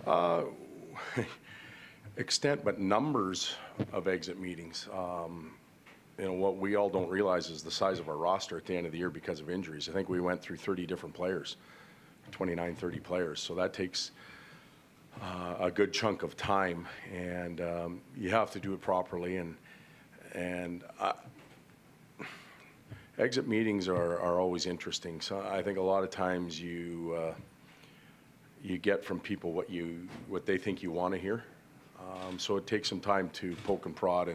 Uh, extent, but numbers of exit meetings. What we all don't realize is the size of our roster at the end of the year because of injuries. I think we went through 30 different players, 29, 30 players. So that takes a good chunk of time, and you have to do it properly. And exit meetings are always interesting. So I think a lot of times you get from people what they think you want to hear. So it takes some time to poke and prod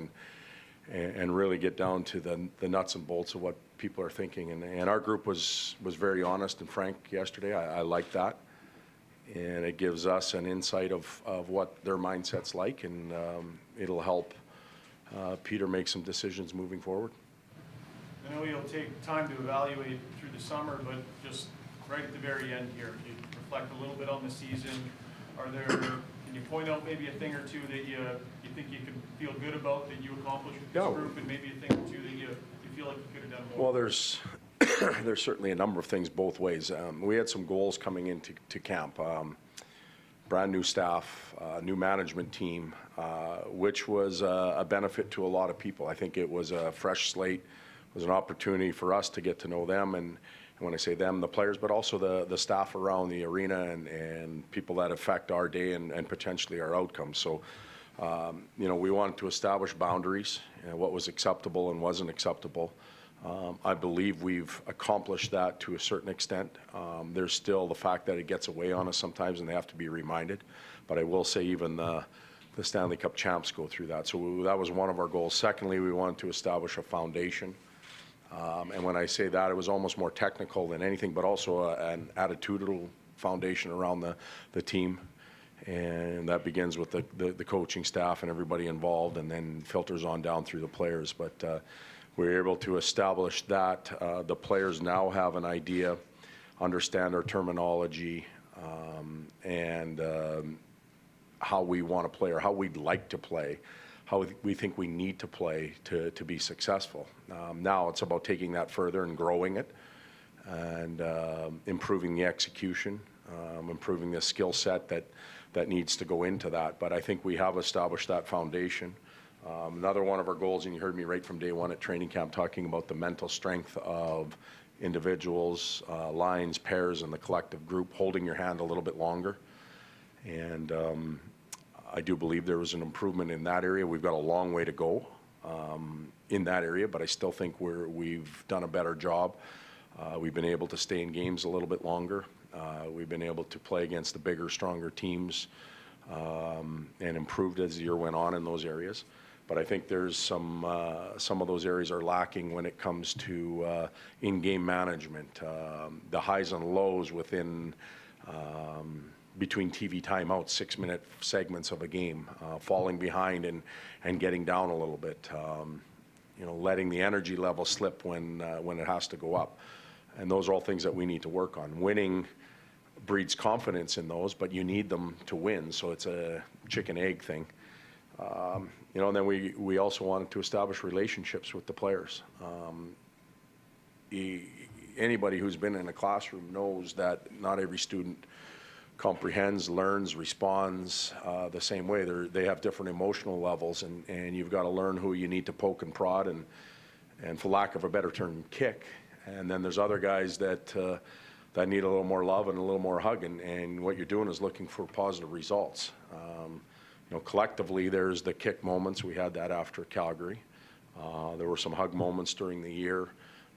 and really get down to the nuts and bolts of what people are thinking. And our group was very honest and frank yesterday. I like that. And it gives us an insight of what their mindset's like, and it'll help Peter make some decisions moving forward. I know you'll take time to evaluate through the summer, but just right at the very end here, you reflect a little bit on the season. Can you point out maybe a thing or two that you think you can feel good about that you accomplished with this group, and maybe a thing or two that you feel like you could have done more? Well, there's certainly a number of things both ways. We had some goals coming into camp. Brand new staff, new management team, which was a benefit to a lot of people. I think it was a fresh slate. It was an opportunity for us to get to know them, and when I say them, the players, but also the staff around the arena and people that affect our day and potentially our outcomes. So, we wanted to establish boundaries and what was acceptable and wasn't acceptable. I believe we've accomplished that to a certain extent. There's still the fact that it gets away on us sometimes, and they have to be reminded. But I will say even the Stanley Cup champs go through that. So that was one of our goals. Secondly, we wanted to establish a foundation. And when I say that, it was almost more technical than anything, but also an attitudinal foundation around the team. And that begins with the coaching staff and everybody involved, and then filters on down through the players. But we're able to establish that. The players now have an idea, understand our terminology, and how we want to play or how we'd like to play, how we think we need to play to be successful. Now it's about taking that further and growing it and improving the execution, improving the skill set that needs to go into that. But I think we have established that foundation. Another one of our goals, and you heard me right from day one at training camp talking about the mental strength of individuals, lines, pairs, and the collective group, holding your hand a little bit longer. And I do believe there was an improvement in that area. We've got a long way to go in that area, but I still think we've done a better job. We've been able to stay in games a little bit longer. We've been able to play against the bigger, stronger teams and improved as the year went on in those areas. But I think there's some of those areas are lacking when it comes to in-game management, the highs and lows within between TV timeouts, 6-minute segments of a game, falling behind and getting down a little bit, letting the energy level slip when it has to go up. And those are all things that we need to work on. Winning breeds confidence in those, but you need them to win, so it's a chicken-egg thing. And then we also wanted to establish relationships with the players. Anybody who's been in a classroom knows that not every student comprehends, learns, responds the same way. They have different emotional levels, and you've got to learn who you need to poke and prod and for lack of a better term, kick. And then there's other guys that need a little more love and a little more hug, and what you're doing is looking for positive results. Collectively, there's the kick moments. We had that after Calgary. There were some hug moments during the year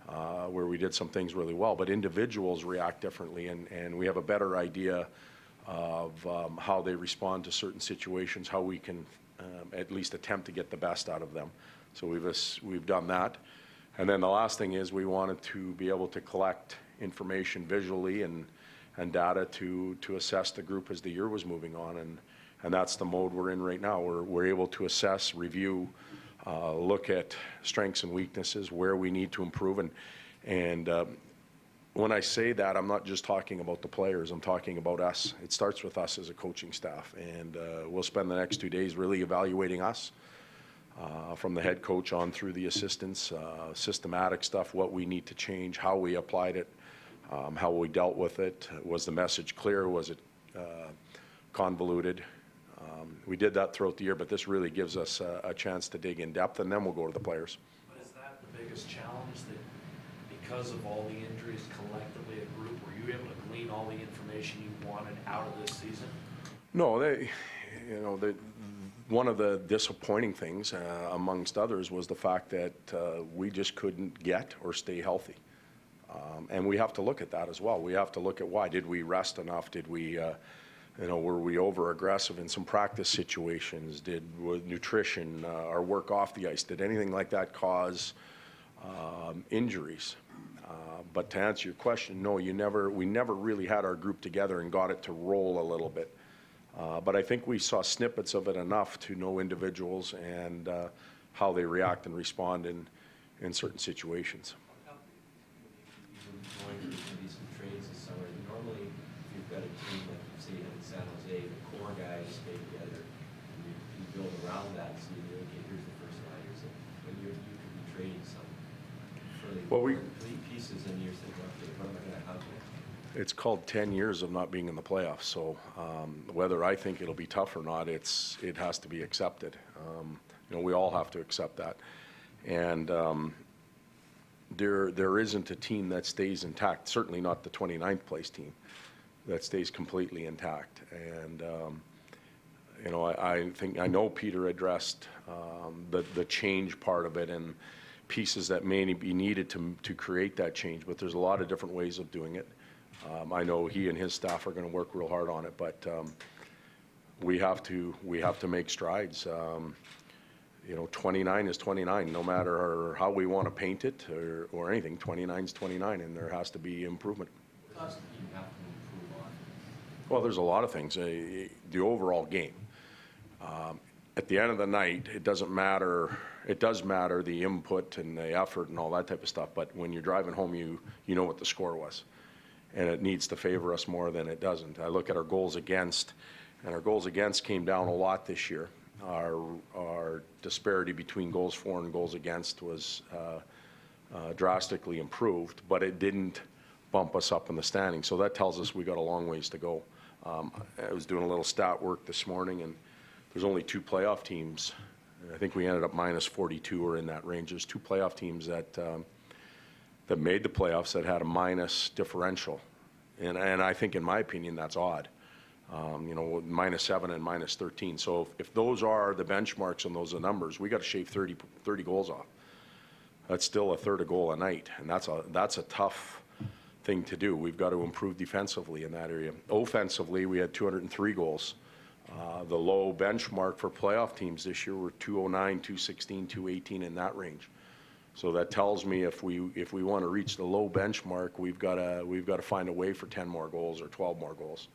where we did some things really well, but individuals react differently, and we have a better idea of how they respond to certain situations, how we can at least attempt to get the best out of them. So we've done that. And then the last thing is we wanted to be able to collect information visually and data to assess the group as the year was moving on, and that's the mode we're in right now. We're able to assess, review, look at strengths and weaknesses, where we need to improve, and when I say that, I'm not just talking about the players, I'm talking about us. It starts with us as a coaching staff, and we'll spend the next 2 days really evaluating us, from the head coach on through the assistants, systematic stuff, what we need to change, how we applied it, how we dealt with it. Was the message clear? Was it convoluted. We did that throughout the year, but this really gives us a chance to dig in depth, and then we'll go to the players. But is that the biggest challenge, that because of all the injuries collectively, a group, were you able to glean all the information you wanted out of this season? No, one of the disappointing things, amongst others, was the fact that we just couldn't get or stay healthy. And we have to look at that as well. We have to look at why. Did we rest enough? Did we, were we over-aggressive in some practice situations? Was nutrition, our work off the ice, did anything like that cause injuries? But to answer your question, no, we never really had our group together and got it to roll a little bit. But I think we saw snippets of it enough to know individuals and how they react and respond in certain situations. Going to maybe some trades this summer. Normally, if you've got a team like say in San Jose, the core guys stay together, and you build around that. So you okay, here's the first liners, and you could be trading some fairly complete pieces, and you're thinking, okay, what am I going to have next? It's called 10 years of not being in the playoffs. So whether I think it'll be tough or not, it has to be accepted. We all have to accept that. And there isn't a team that stays intact, certainly not the 29th place team, that stays completely intact. And, I know Peter addressed the change part of it and pieces that may be needed to create that change, but there's a lot of different ways of doing it. I know he and his staff are going to work real hard on it, but we have to make strides. 29 is 29, no matter how we want to paint it or anything. 29 is 29, and there has to be improvement. What else do you have to improve on? Well, there's a lot of things. The overall game. At the end of the night, it doesn't matter. It does matter the input and the effort and all that type of stuff. But when you're driving home, you know what the score was, and it needs to favor us more than it doesn't. I look at our goals against, and our goals against came down a lot this year. Our disparity between goals for and goals against was drastically improved, but it didn't bump us up in the standings. So that tells us we got a long ways to go. I was doing a little stat work this morning, and there's only 2 playoff teams. I think we ended up minus 42 or in that range. There's 2 playoff teams that made the playoffs that had a minus differential, and I think, in my opinion, that's odd. -7 and -13. So if those are the benchmarks and those are the numbers, we got to shave 30 goals off. That's still a third a goal a night, and that's a tough thing to do. We've got to improve defensively in that area. Offensively, we had 203 goals. The low benchmark for playoff teams this year were 209, 216, 218, in that range. So that tells me if we want to reach the low benchmark, we've got to find a way for 10 more goals or 12 more goals.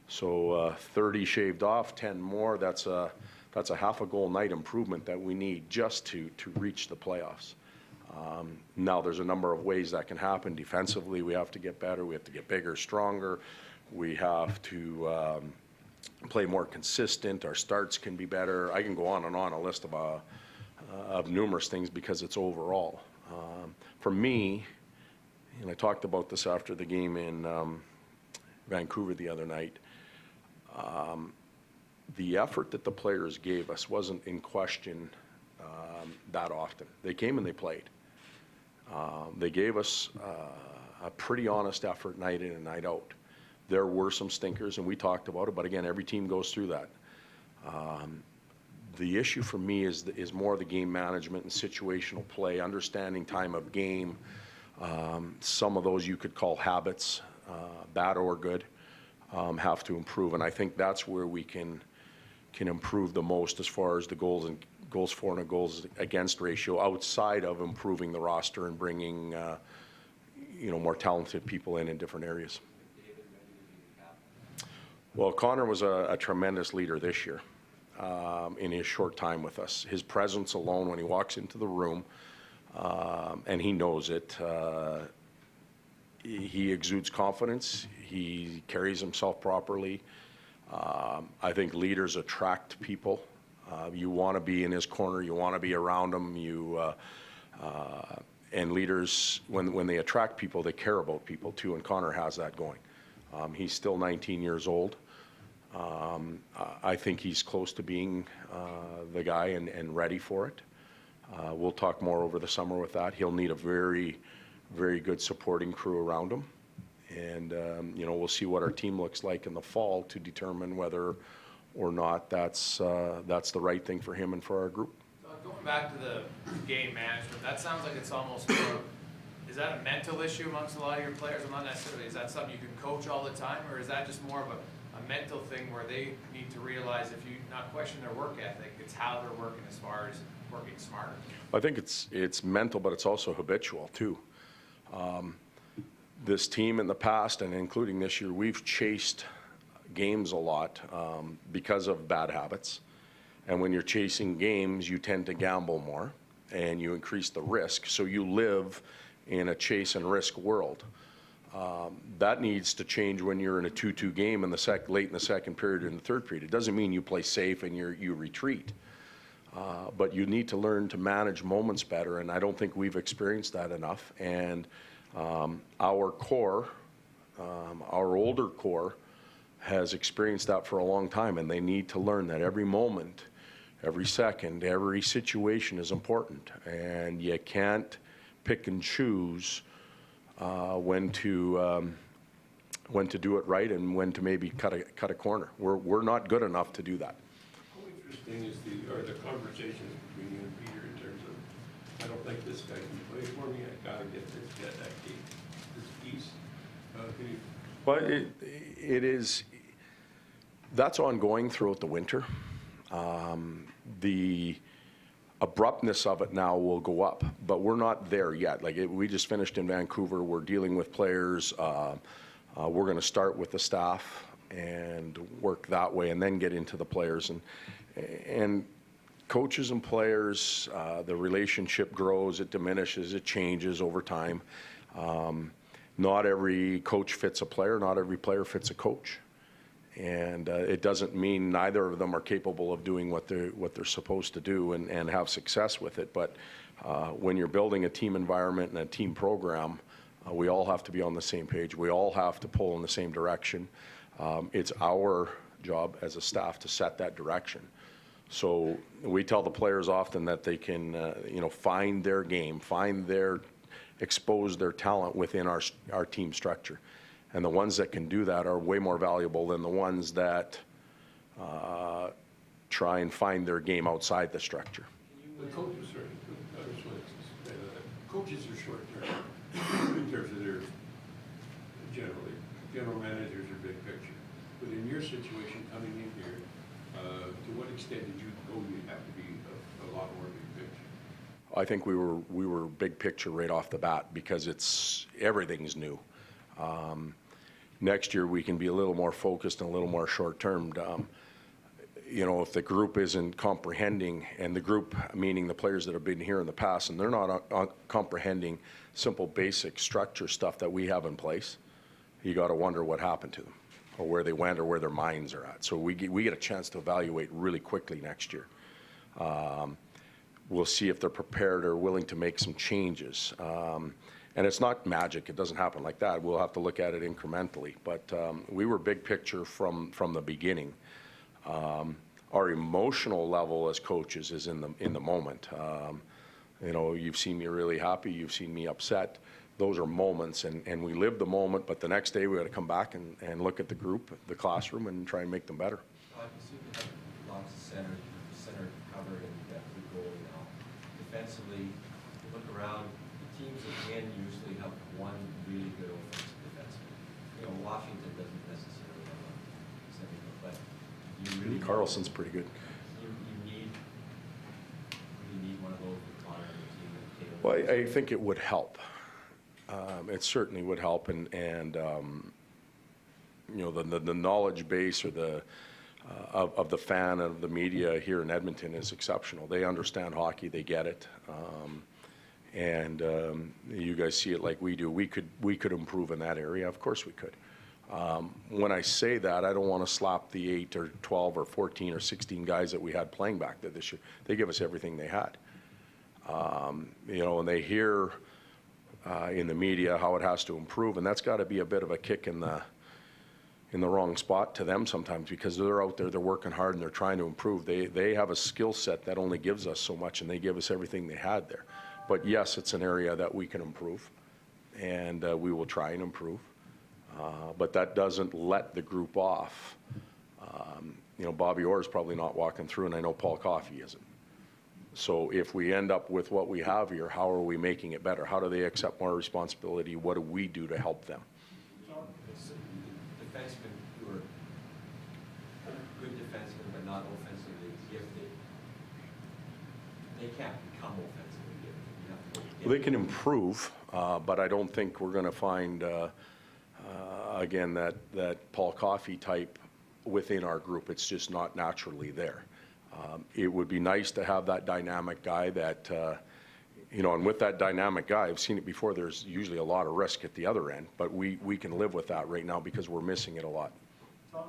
So 30 shaved off, 10 more, that's a half a goal night improvement that we need just to reach the playoffs. Now there's a number of ways that can happen. Defensively, we have to get better. We have to get bigger, stronger. We have to play more consistent. Our starts can be better. I can go on and on a list of numerous things because it's overall. For me, and I talked about this after the game in Vancouver the other night, the effort that the players gave us wasn't in question that often. They came and they played. They gave us a pretty honest effort night in and night out. There were some stinkers, and we talked about it, but again, every team goes through that. The issue for me is more the game management and situational play, understanding time of game. Some of those you could call habits, bad or good, have to improve, and I think that's where we can improve the most as far as the goals for and goals against ratio, outside of improving the roster and bringing more talented people in different areas. Well, Connor was a tremendous leader this year in his short time with us. His presence alone when he walks into the room, and he knows it, he exudes confidence. He carries himself properly. I think leaders attract people. You want to be in his corner. You want to be around him. And leaders, when they attract people, they care about people too, and Connor has that going. He's still 19 years old. I think he's close to being the guy and ready for it. We'll talk more over the summer with that. He'll need a very, very good supporting crew around him. And, we'll see what our team looks like in the fall to determine whether or not that's the right thing for him and for our group. Going back to the game management, that sounds like it's almost more, is that a mental issue amongst a lot of your players? I'm not necessarily, is that something you can coach all the time, or is that just more of a mental thing where they need to realize, if you not question their work ethic, it's how they're working as far as working smarter? I think it's mental, but it's also habitual too. This team in the past, and including this year, we've chased games a lot because of bad habits. And when you're chasing games, you tend to gamble more and you increase the risk. So you live in a chase and risk world. That needs to change when you're in a 2-2 game in the late in the second period or in the third period. It doesn't mean you play safe and you retreat. But you need to learn to manage moments better, and I don't think we've experienced that enough. And our core, our older core, has experienced that for a long time, and they need to learn that every moment, every second, every situation is important, and you can't pick and choose when to do it right and when to maybe cut a corner. We're not good enough to do that. How interesting is the conversations between you and Peter in terms of, I don't think this guy can play for me, I gotta get that piece. Can you? Well, it is, that's ongoing throughout the winter. The abruptness of it now will go up, but we're not there yet. We just finished in Vancouver. We're dealing with players. We're going to start with the staff and work that way, and then get into the players. And coaches and players, the relationship grows, it diminishes, it changes over time. Not every coach fits a player. Not every player fits a coach. And it doesn't mean neither of them are capable of doing what they're supposed to do and have success with it. But when you're building a team environment and a team program, we all have to be on the same page. We all have to pull in the same direction. It's our job as a staff to set that direction. So we tell the players often that they can, find their game, expose their talent within our team structure. And the ones that can do that are way more valuable than the ones that try and find their game outside the structure. The coaches are short-term in terms of their, general managers are big picture. But in your situation coming in here, to what extent did you have to be a lot more big picture? I think we were big picture right off the bat because everything's new. Next year we can be a little more focused and a little more short-term. If the group isn't comprehending, and the group meaning the players that have been here in the past, and they're not comprehending simple basic structure stuff that we have in place, you got to wonder what happened to them, or where they went, or where their minds are at. So we get a chance to evaluate really quickly next year. We'll see if they're prepared or willing to make some changes. And it's not magic. It doesn't happen like that. We'll have to look at it incrementally. But we were big picture from the beginning. Our emotional level as coaches is in the moment. You've seen me really happy. You've seen me upset. Those are moments, and we live the moment. But the next day we got to come back and look at the group, the classroom, and try and make them better. I seem to have lots of center covered and depth of goal now. Defensively, you look around, the teams that can usually have one really good offensive defenseman. Washington doesn't necessarily have a center, but you really Carlson's pretty good. You need one of those with Connor on the team. Well, I think it would help. It certainly would help, and the knowledge base or of the fan and of the media here in Edmonton is exceptional. They understand hockey, they get it, and you guys see it like we do. We could improve in that area. Of course we could. When I say that, I don't want to slap the 8 or 12 or 14 or 16 guys that we had playing back there this year. They give us everything they had. And they hear in the media how it has to improve, and that's got to be a bit of a kick in in the wrong spot to them sometimes, because they're out there, they're working hard, and they're trying to improve. They have a skill set that only gives us so much, and they give us everything they had there. But yes, it's an area that we can improve, and we will try and improve. But that doesn't let the group off. You know, Bobby Orr is probably not walking through, and I know Paul Coffey isn't. So if we end up with what we have here, how are we making it better? How do they accept more responsibility? What do we do to help them? It's defensemen who are good defensemen but not offensively gifted, they can't become offensively gifted. You have to go get Well, they can improve, but I don't think we're going to find, again, that Paul Coffey type within our group. It's just not naturally there. It would be nice to have that dynamic guy that, you know, and with that dynamic guy, I've seen it before, there's usually a lot of risk at the other end, but we can live with that right now because we're missing it a lot.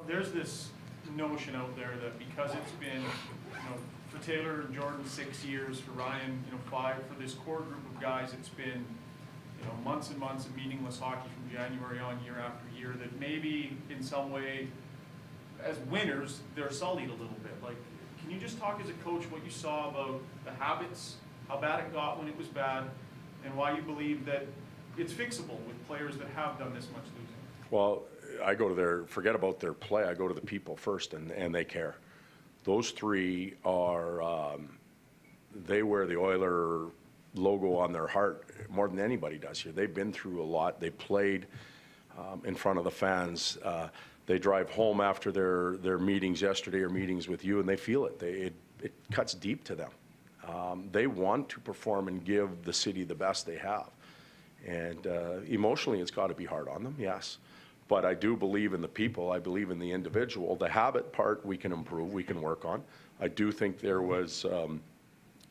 There's this notion out there that because it's been, for Taylor and Jordan 6 years, for Ryan, 5, for this core group of guys, it's been, months and months of meaningless hockey from January on, year after year, that maybe in some way, as winners, they're sullied a little bit. Like, can you just talk as a coach what you saw about the habits, how bad it got when it was bad, and why you believe that it's fixable with players that have done this much losing? Well, I go to forget about their play, I go to the people first, and they care. Those three are, they wear the Oiler logo on their heart more than anybody does here. They've been through a lot. They played in front of the fans. They drive home after their meetings yesterday or meetings with you, and they feel it. It cuts deep to them. They want to perform and give the city the best they have. And emotionally, it's got to be hard on them, yes. But I do believe in the people. I believe in the individual. The habit part we can improve, we can work on. I do think there was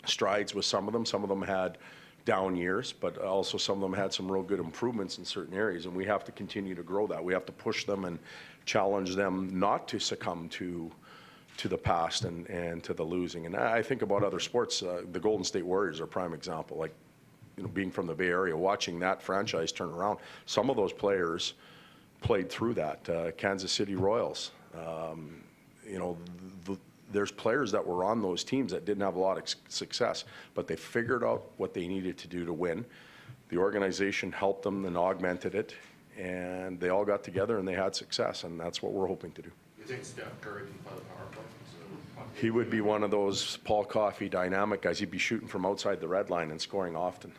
strides with some of them. Some of them had down years, but also some of them had some real good improvements in certain areas, and we have to continue to grow that. We have to push them and challenge them not to succumb to the past and to the losing. And I think about other sports. The Golden State Warriors are a prime example. Like, being from the Bay Area, watching that franchise turn around, some of those players played through that. Kansas City Royals, there's players that were on those teams that didn't have a lot of success, but they figured out what they needed to do to win. The organization helped them and augmented it, and they all got together and they had success, and that's what we're hoping to do. You think Steph Curry can play the power play? He would be one of those Paul Coffey dynamic guys. He'd be shooting from outside the red line and scoring often.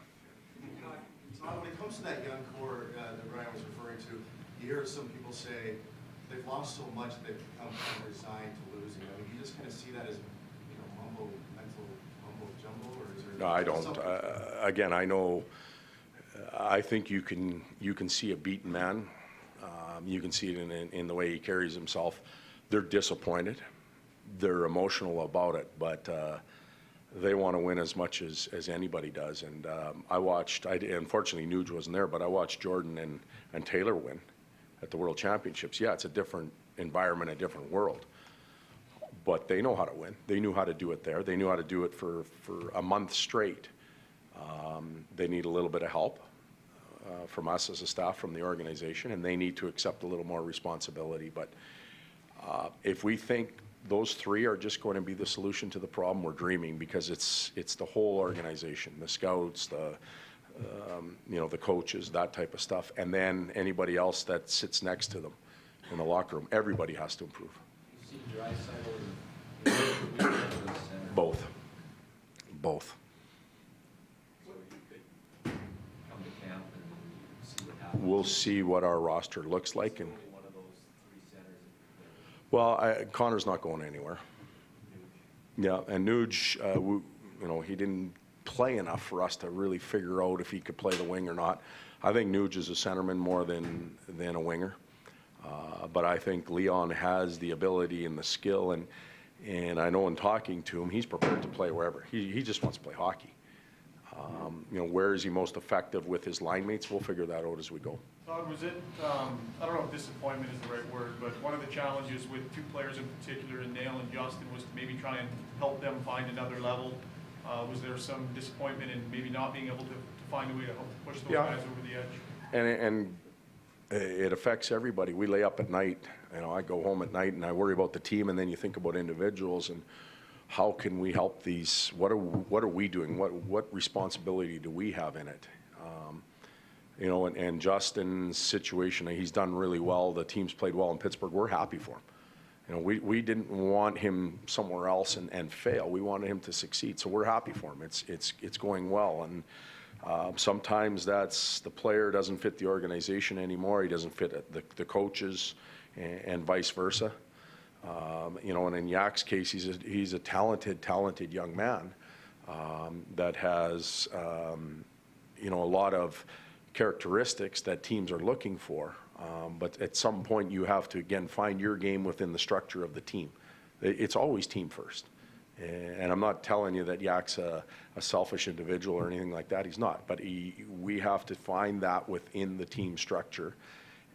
Todd, when it comes to that young core that Ryan was referring to, you hear some people say they've lost so much that they've become kind of resigned to losing. I mean, you just kind of see that as, mumbo jumbo, or is there? No, I don't. Again, I know. I think you can see a beaten man. You can see it in the way he carries himself. They're disappointed. They're emotional about it, but they want to win as much as anybody does. And unfortunately, Nuge wasn't there, but I watched Jordan and Taylor win at the World Championships. Yeah, it's a different environment, a different world, but they know how to win. They knew how to do it there. They knew how to do it for a month straight. They need a little bit of help from us as a staff, from the organization, and they need to accept a little more responsibility. But if we think those three are just going to be the solution to the problem, we're dreaming, because it's the whole organization, the scouts, the coaches, that type of stuff, and then anybody else that sits next to them in the locker room. Everybody has to improve. You see Draisaitl and Both. So you could come to camp and see what happens. We'll see what our roster looks like, and Only one of those three centers. well, Connor's not going anywhere. Yeah, and Nuge, he didn't play enough for us to really figure out if he could play the wing or not. I think Nuge is a centerman more than a winger. But I think Leon has the ability and the skill, and I know in talking to him, he's prepared to play wherever. He just wants to play hockey. Where is he most effective with his line mates? We'll figure that out as we go. Todd, was it, I don't know if disappointment is the right word, but one of the challenges with two players in particular, Nail and Justin, was to maybe try and help them find another level? Was there some disappointment in maybe not being able to find a way to help push those guys over the edge? And it affects everybody. We lay up at night, I go home at night and I worry about the team, and then you think about individuals and how can we help these, what are we doing? What responsibility do we have in it? And Justin's situation, he's done really well. The team's played well in Pittsburgh. We're happy for him. We didn't want him somewhere else and fail. We wanted him to succeed. So we're happy for him. It's going well. And sometimes that's the player doesn't fit the organization anymore. He doesn't fit the coaches and vice versa. And in Yak's case, he's a talented young man that has, a lot of characteristics that teams are looking for. But at some point, you have to, again, find your game within the structure of the team. It's always team first. And I'm not telling you that Yak's a selfish individual or anything like that. He's not. But we have to find that within the team structure.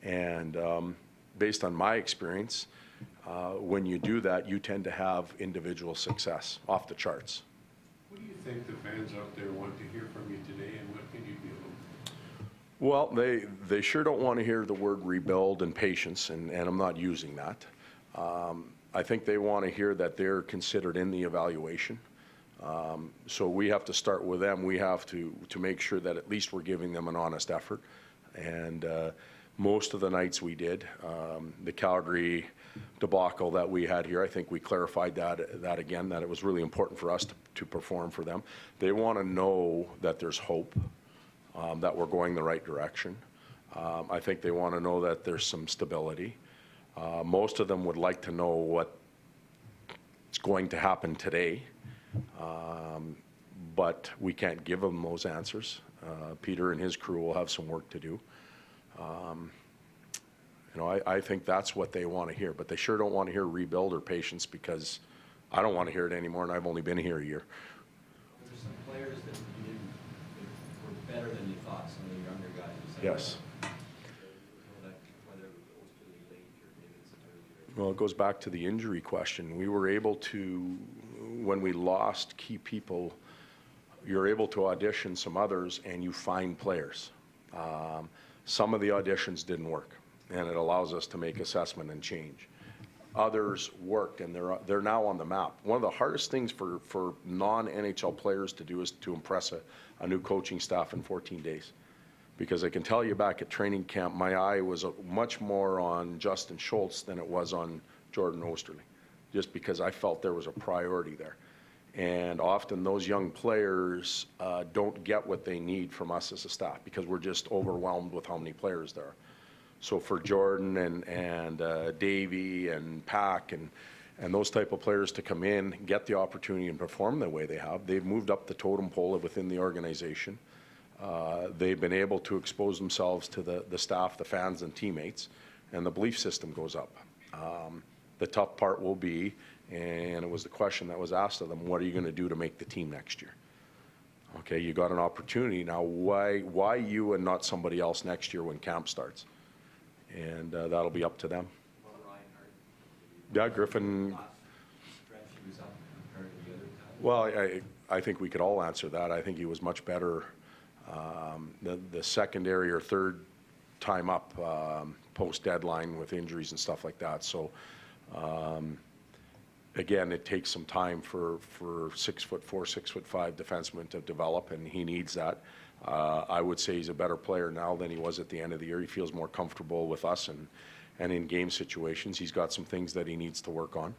And based on my experience, when you do that, you tend to have individual success off the charts. What do you think the fans out there want to hear from you today, and what can you do? Well, they sure don't want to hear the word rebuild and patience, and I'm not using that. I think they want to hear that they're considered in the evaluation. So we have to start with them. We have to make sure that at least we're giving them an honest effort. And most of the nights we did. The Calgary debacle that we had here, I think we clarified that again, that it was really important for us to perform for them. They want to know that there's hope. That we're going the right direction. I think they want to know that there's some stability. Most of them would like to know what's going to happen today, but we can't give them those answers. Peter and his crew will have some work to do. I think that's what they want to hear, but they sure don't want to hear rebuild or patience, because I don't want to hear it anymore, and I've only been here a year. There's some players that you didn't, that were better than you thought, some of the younger guys. Yes. Whether it was too late or maybe it's earlier. Well, it goes back to the injury question. We were able to, when we lost key people, you're able to audition some others and you find players. Some of the auditions didn't work, and it allows us to make assessment and change. Others worked, and they're now on the map. One of the hardest things for non-NHL players to do is to impress a new coaching staff in 14 days. Because I can tell you, back at training camp, my eye was much more on Justin Schultz than it was on Jordan Osterley, just because I felt there was a priority there. And often those young players don't get what they need from us as a staff, because we're just overwhelmed with how many players there are. So for Jordan and Davey and Pack and those type of players to come in, get the opportunity and perform the way they have, they've moved up the totem pole within the organization. They've been able to expose themselves to the staff, the fans, and teammates, and the belief system goes up. The tough part will be, and it was the question that was asked of them, what are you going to do to make the team next year? Okay, you got an opportunity now. Why you and not somebody else next year when camp starts? And that'll be up to them. Yeah, Griffin. Well, I think we could all answer that. I think he was much better the secondary or third time up post-deadline with injuries and stuff like that. So, again, it takes some time for 6'4", 6'5" defenseman to develop, and he needs that. I would say he's a better player now than he was at the end of the year. He feels more comfortable with us and in game situations. He's got some things that he needs to work on.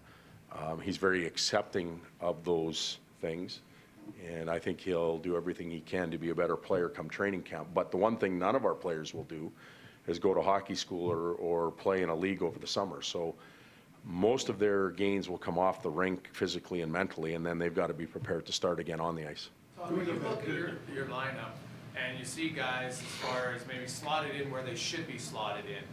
He's very accepting of those things, and I think he'll do everything he can to be a better player come training camp. But the one thing none of our players will do is go to hockey school or play in a league over the summer. So most of their gains will come off the rink physically and mentally, and then they've got to be prepared to start again on the ice. So when you look at your lineup and you see guys as far as maybe slotted in where they should be slotted in,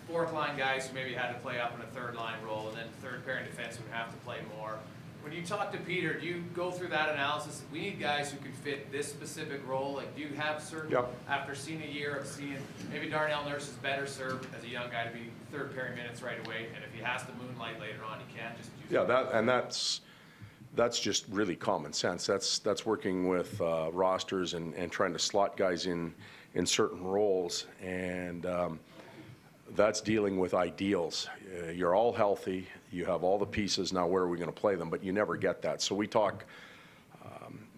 fourth line guys who maybe had to play up in a third line role, and then third pairing defensemen who have to play more. When you talk to Peter, do you go through that analysis? We need guys who can fit this specific role. Like, do you have certain, after seeing a year of seeing, maybe Darnell Nurse is better served as a young guy to be third pairing minutes right away, and if he has to moonlight later on, he can just use it. That's just really common sense. That's working with rosters and trying to slot guys in certain roles. And that's dealing with ideals. You're all healthy, you have all the pieces, now where are we going to play them? But you never get that. So we talk,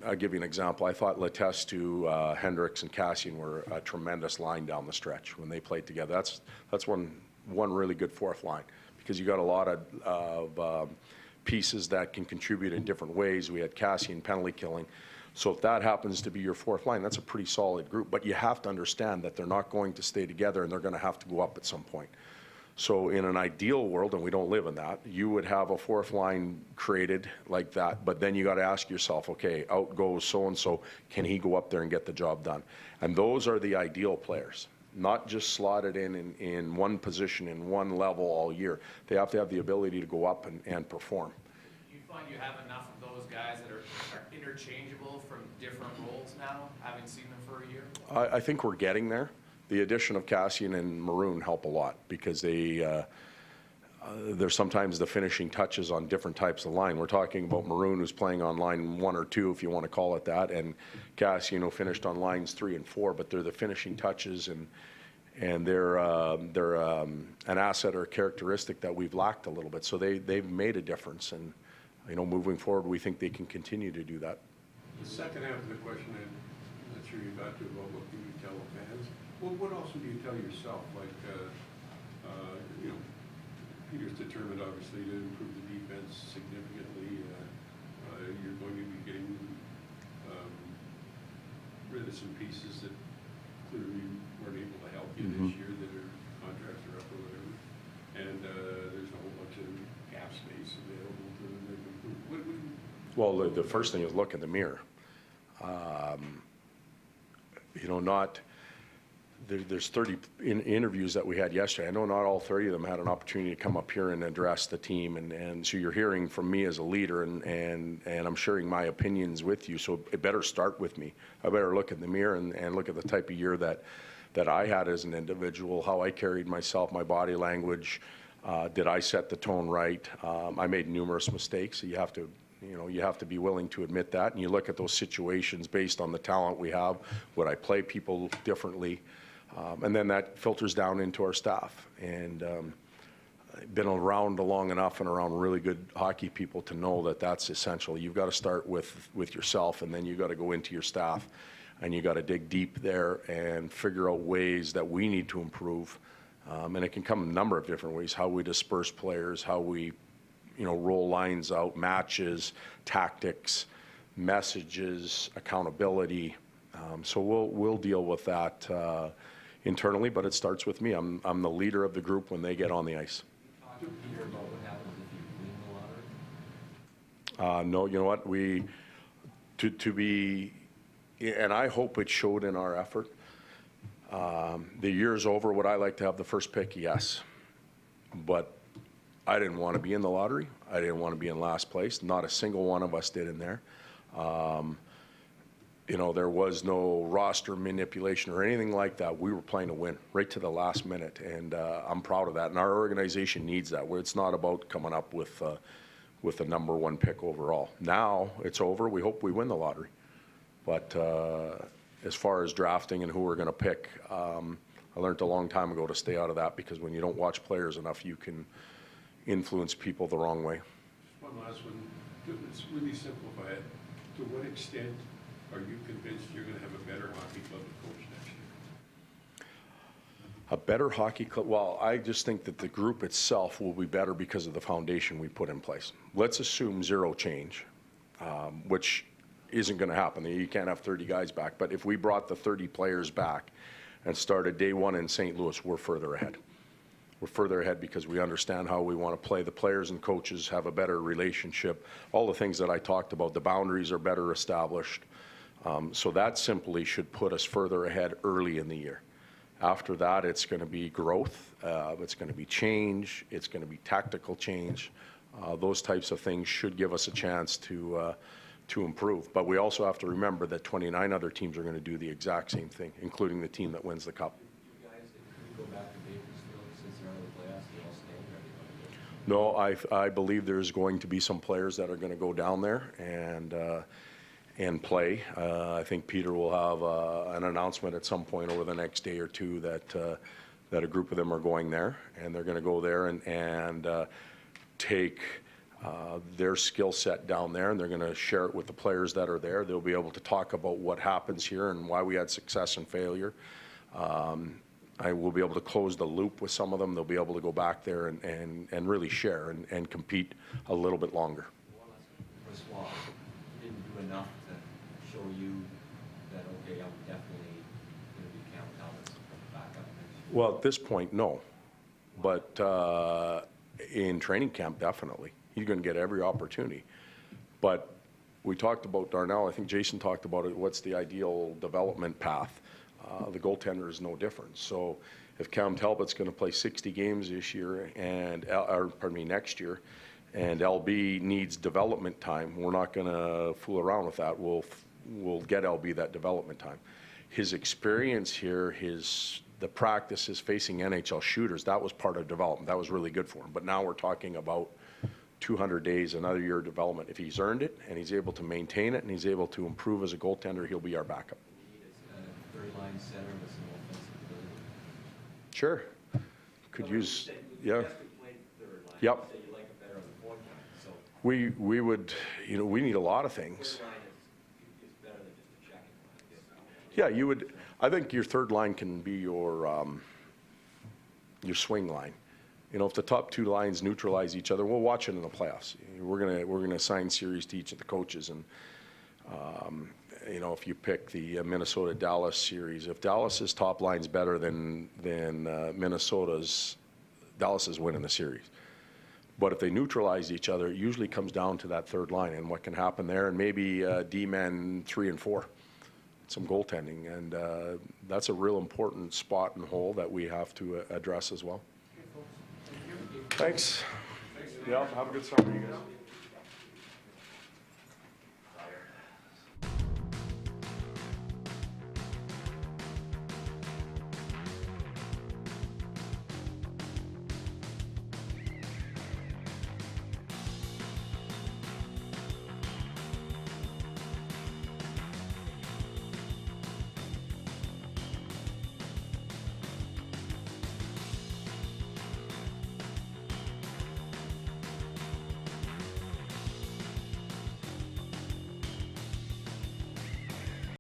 I'll give you an example. I thought Letestu, Hendricks, and Cassian were a tremendous line down the stretch when they played together. That's one really good fourth line, because you got a lot of pieces that can contribute in different ways. We had Cassian penalty killing. So if that happens to be your fourth line, that's a pretty solid group. But you have to understand that they're not going to stay together, and they're going to have to go up at some point. So in an ideal world, and we don't live in that, you would have a fourth line created like that. But then you got to ask yourself, okay, out goes so-and-so. Can he go up there and get the job done? And those are the ideal players, not just slotted in one position, in one level all year. They have to have the ability to go up and perform. Do you find you have enough of those guys that are interchangeable from different roles now, having seen them for a year? I think we're getting there. The addition of Cassian and Maroon help a lot, because they're sometimes the finishing touches on different types of line. We're talking about Maroon, who's playing on line 1 or 2, if you want to call it that, and Cassian, who finished on lines 3 and 4, but they're the finishing touches, and they're an asset or a characteristic that we've lacked a little bit. So they've made a difference, and moving forward, we think they can continue to do that. The second half of the question, I'm not sure you got to, about what can you tell the fans? Well, what else do you tell yourself? Like, Peter's determined, obviously, to improve the defense significantly. You're going to be getting rid of some pieces that clearly weren't able to help you this year, that are contracts are up or whatever. And there's a whole bunch of cap space available to make improvement. Well, the first thing is look in the mirror. There's 30 interviews that we had yesterday. I know not all 30 of them had an opportunity to come up here and address the team, and so you're hearing from me as a leader, and I'm sharing my opinions with you. So it better start with me. I better look in the mirror and look at the type of year that I had as an individual, how I carried myself, my body language. Did I set the tone right? I made numerous mistakes. So you have to be willing to admit that, and you look at those situations based on the talent we have. Would I play people differently? And then that filters down into our staff. And I've been around long enough and around really good hockey people to know that that's essential. You've got to start with yourself, and then you've got to go into your staff, and you got to dig deep there and figure out ways that we need to improve. And it can come a number of different ways: how we disperse players, how we roll lines out, matches, tactics, messages, accountability. So we'll deal with that internally, but it starts with me. I'm the leader of the group when they get on the ice. Talk to Peter about what happens if you win the lottery. No, you know what? And I hope it showed in our effort. The year's over. Would I like to have the first pick? Yes. But I didn't want to be in the lottery. I didn't want to be in last place. Not a single one of us did in there. There was no roster manipulation or anything like that. We were playing to win right to the last minute, and I'm proud of that. And our organization needs that, where it's not about coming up with the number 1 pick overall. Now it's over. We hope we win the lottery. But as far as drafting and who we're going to pick, I learned a long time ago to stay out of that, because when you don't watch players enough, you can influence people the wrong way. Just one last one. Let's really simplify it. To what extent are you convinced you're going to have a better hockey club to coach next year? A better hockey club? Well, I just think that the group itself will be better because of the foundation we put in place. Let's assume zero change, which isn't going to happen. You can't have 30 guys back. But if we brought the 30 players back and started day 1 in St. Louis, we're further ahead. We're further ahead because we understand how we want to play. The players and coaches have a better relationship. All the things that I talked about, the boundaries are better established. So that simply should put us further ahead early in the year. After that, it's going to be growth. It's going to be change. It's going to be tactical change. Those types of things should give us a chance to improve. But we also have to remember that 29 other teams are going to do the exact same thing, including the team that wins the cup. You guys, if you go back to Bakersfield, since they're out of the playoffs, they all staying, or everybody? No, I believe there's going to be some players that are going to go down there and play. I think Peter will have an announcement at some point over the next day or two that that a group of them are going there, and they're going to go there and take their skill set down there, and they're going to share it with the players that are there. They'll be able to talk about what happens here and why we had success and failure. I will be able to close the loop with some of them. They'll be able to go back there and really share and compete a little bit longer. Chris Waugh didn't do enough to show you that, okay, I'm definitely going to be Cam Talbot's backup next year? Well, at this point, no. But in training camp, definitely. He's going to get every opportunity. But we talked about Darnell. I think Jason talked about it. What's the ideal development path? The goaltender is no different. So if Cam Talbot's going to play 60 games this year next year, and LB needs development time, we're not going to fool around with that. We'll get LB that development time. His experience here, the practices facing NHL shooters, that was part of development. That was really good for him. But now we're talking about 200 days, another year of development. If he's earned it and he's able to maintain it and he's able to improve as a goaltender, he'll be our backup. Third-line center with some offensive ability. Sure. Could use, yeah. Yep. You say you like it better on the fourth line, so We would, we need a lot of things. third line is better than just a checking line, I guess. Yeah, you would, I think your third line can be your swing line. If the top two lines neutralize each other, we'll watch it in the playoffs. We're gonna assign series to each of the coaches, and if you pick the Minnesota-Dallas series, if Dallas's top line's better than Minnesota's, Dallas is winning the series. But if they neutralize each other, it usually comes down to that third line and what can happen there, and maybe D-men 3 and 4, some goaltending, and that's a real important spot and hole that we have to address as well. Thanks. Yeah, have a good summer, you guys.